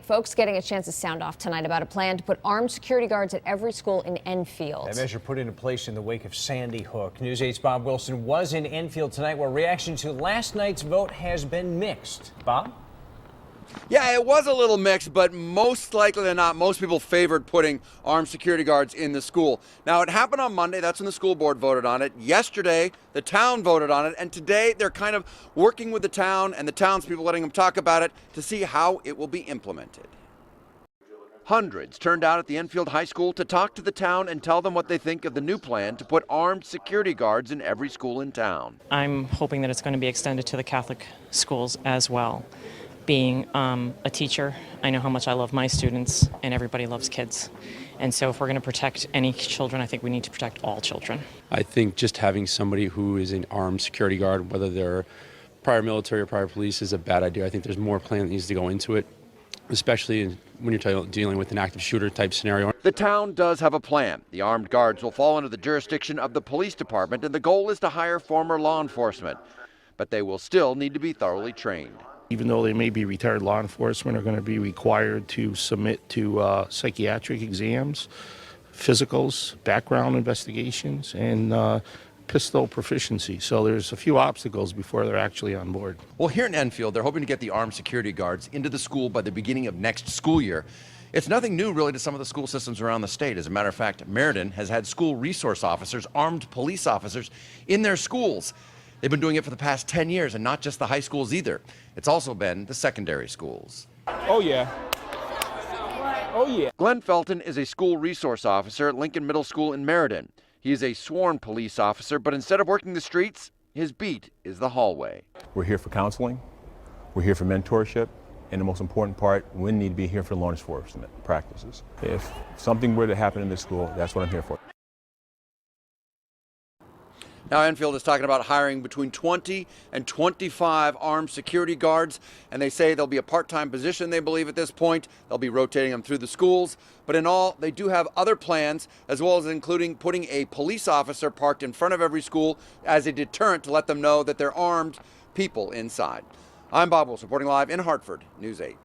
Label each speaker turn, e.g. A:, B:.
A: Folks getting a chance to sound off tonight about a plan to put armed security guards at every school in Enfield.
B: That measure put into place in the wake of Sandy Hook. News 8's Bob Wilson was in Enfield tonight, where reaction to last night's vote has been mixed. Bob?
C: Yeah, it was a little mixed, but most likely than not, most people favored putting armed security guards in the school. Now, it happened on Monday. That's when the school board voted on it. Yesterday, the town voted on it. And today, they're kind of working with the town and the townspeople, letting them talk about it to see how it will be implemented. Hundreds turned out at the Enfield High School to talk to the town and tell them what they think of the new plan to put armed security guards in every school in town.
D: I'm hoping that it's going to be extended to the Catholic schools as well. Being a teacher, I know how much I love my students, and everybody loves kids. And so if we're going to protect any children, I think we need to protect all children.
E: I think just having somebody who is an armed security guard, whether they're prior military or prior police, is a bad idea. I think there's more plan that needs to go into it, especially when you're dealing with an active shooter type scenario.
C: The town does have a plan. The armed guards will fall under the jurisdiction of the police department, and the goal is to hire former law enforcement. But they will still need to be thoroughly trained.
F: Even though they may be retired law enforcement, are going to be required to submit to psychiatric exams, physicals, background investigations, and pistol proficiency. So there's a few obstacles before they're actually on board.
C: Well, here in Enfield, they're hoping to get the armed security guards into the school by the beginning of next school year. It's nothing new, really, to some of the school systems around the state. As a matter of fact, Meriden has had school resource officers, armed police officers, in their schools. They've been doing it for the past 10 years, and not just the high schools either. It's also been the secondary schools.
G: Oh, yeah. Oh, yeah.
C: Glenn Felton is a school resource officer at Lincoln Middle School in Meriden. He is a sworn police officer, but instead of working the streets, his beat is the hallway.
G: We're here for counseling. We're here for mentorship. And the most important part, we need to be here for law enforcement practices. If something were to happen in this school, that's what I'm here for.
C: Now, Enfield is talking about hiring between 20 and 25 armed security guards, and they say they'll be a part-time position, they believe, at this point. They'll be rotating them through the schools. But in all, they do have other plans, as well as including putting a police officer parked in front of every school as a deterrent to let them know that they're armed people inside. I'm Bob Wilson, reporting live in Hartford, News 8.